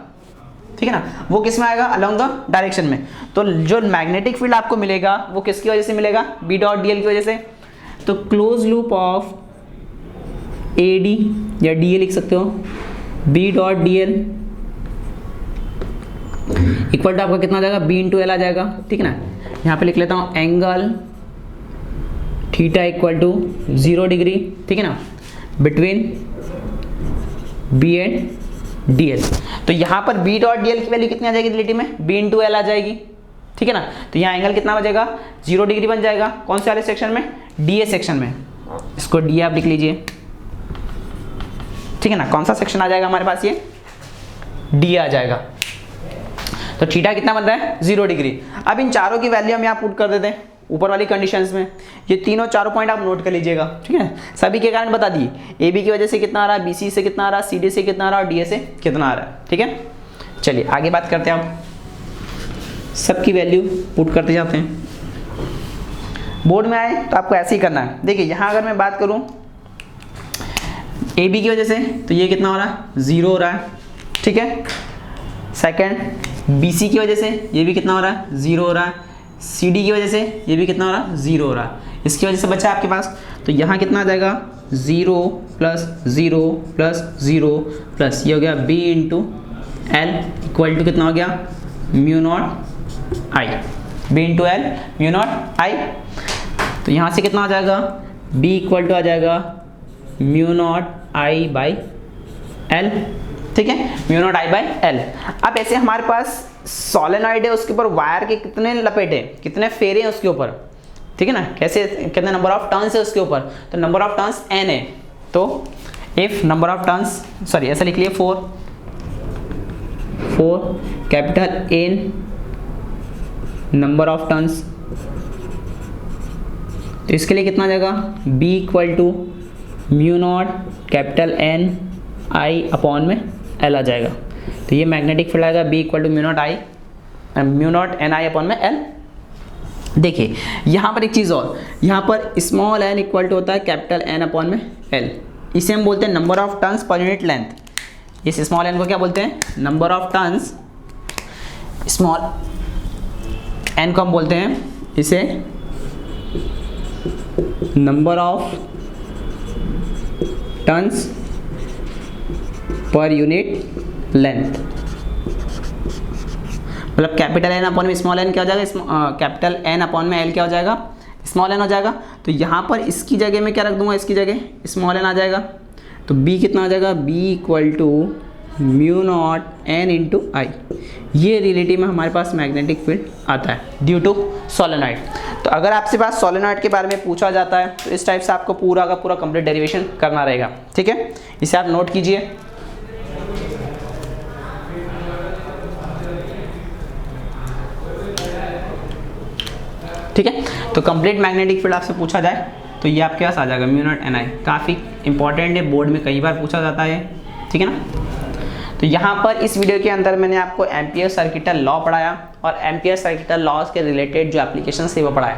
ठीक है ना, वो किस में आएगा, अलोंग द डायरेक्शन में। तो जो मैग्नेटिक फील्ड आपको मिलेगा वो किसकी वजह से मिलेगा, B डॉट डी एल की वजह से। तो क्लोज लूप ऑफ AD या DA लिख सकते हो, B dot D L equal to आपका कितना आ जाएगा, B इंटू एल आ जाएगा। ठीक है ना, यहाँ पे लिख लेता हूँ angle theta equal to 0 degree, ठीक है ना, बिटवीन B एंड DL। तो यहाँ पर B डॉट DL की वैल्यू कितनी आ जाएगी रिलेटिव में, B इंटू एल आ जाएगी। ठीक है ना, तो यहाँ एंगल कितना बन 0 डिग्री बन जाएगा। कौन से वाले सेक्शन में, DA सेक्शन में। इसको DA आप लिख लीजिए। ठीक है ना, कौन सा सेक्शन आ जाएगा हमारे पास, ये DA आ जाएगा। तो थीटा कितना बन रहा है, 0 डिग्री। अब इन चारों की वैल्यू हम यहाँ पुट कर देते हैं ऊपर वाली कंडीशंस में। ये तीनों चारों पॉइंट आप नोट कर लीजिएगा। ठीक है, सभी के कारण बता दिए, AB की वजह से कितना आ रहा है, BC से कितना आ रहा है, CD से कितना आ रहा है और DA से कितना आ रहा है। ठीक है, चलिए आगे बात करते हैं। आप सबकी वैल्यू पुट करते जाते हैं। बोर्ड में आए तो आपको ऐसे ही करना है। देखिए यहाँ अगर मैं बात करूँ AB की वजह से तो ये कितना हो रहा है, 0 हो रहा है। ठीक है, सेकंड BC की वजह से ये भी कितना हो रहा है, 0 हो रहा है। CD की वजह से ये भी कितना हो रहा है, 0 हो रहा है। इसकी वजह से बचा आपके पास, तो यहाँ कितना आ जाएगा, 0 प्लस 0 प्लस 0 प्लस ये हो गया B into L equal to कितना हो गया, mu not I. B into L mu not I. तो यहाँ से कितना आ जाएगा, B इक्वल टू आ जाएगा mu not I by L. ठीक है, mu not I by L. अब ऐसे हमारे पास सोलेनॉइड है, उसके ऊपर वायर के कितने लपेटे, कितने फेरे हैं उसके ऊपर। ठीक है ना, कैसे, कितने नंबर ऑफ टर्न्स है उसके ऊपर, तो नंबर ऑफ टर्न्स n है। तो if number of turns, sorry ऐसा लिख लिए 4 capital N number of turns, तो इसके लिए कितना आ जाएगा, B equal to mu naught capital N I upon में L आ जाएगा। तो ये मैग्नेटिक फील्ड आएगा B equal to mu naught N I upon में L। देखिए यहाँ पर एक चीज़ और, यहाँ पर स्मॉल n इक्वल टू होता है कैपिटल N अपॉन में L। इसे हम बोलते हैं number of turns per unit length. इस स्मॉल n को क्या बोलते हैं, number of turns small n को हम बोलते हैं इसे number of turns per unit length, मतलब कैपिटल एन अपॉन में स्मॉल एन क्या हो जाएगा, कैपिटल एन अपॉन में एल क्या हो जाएगा, स्मॉल एन हो जाएगा। तो यहाँ पर इसकी जगह में क्या रख दूंगा, इसकी जगह स्मॉल एन आ जाएगा। तो बी कितना हो जाएगा, B equal to mu naught N into I. ये रिलेटिव में हमारे पास मैग्नेटिक फील्ड आता है ड्यू टू सोलेनॉइड। तो अगर आपसे पास सोलेनॉइड के बारे में पूछा जाता है तो इस टाइप से आपको पूरा का पूरा कंप्लीट डेरिवेशन करना रहेगा, ठीक है। इसे आप नोट कीजिए। ठीक है, तो कंप्लीट मैग्नेटिक फील्ड आपसे पूछा जाए तो ये आपके पास आ जाएगा म्यू नॉट एन आई। काफ़ी इंपॉर्टेंट है, बोर्ड में कई बार पूछा जाता है, ठीक है ना। तो यहाँ पर इस वीडियो के अंदर मैंने आपको एम्पियर सर्किटल लॉ पढ़ाया और एम्पियर सर्किटल लॉज के रिलेटेड जो एप्लीकेशन है वो पढ़ाया।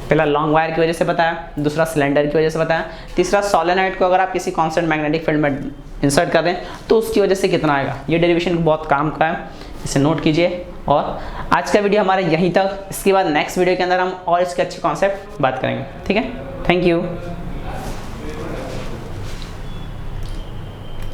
पहला लॉन्ग वायर की वजह से बताया, दूसरा सिलेंडर की वजह से बताया, तीसरा सोलेनॉइड को अगर आप किसी कांस्टेंट मैग्नेटिक फील्ड में इंसर्ट कर दें तो उसकी वजह से कितना आएगा। ये डेरिवेशन बहुत काम का है, इसे नोट कीजिए। और आज का वीडियो हमारा यहीं तक, इसके बाद नेक्स्ट वीडियो के अंदर हम और इसके अच्छे कॉन्सेप्ट बात करेंगे, ठीक है। Thank you.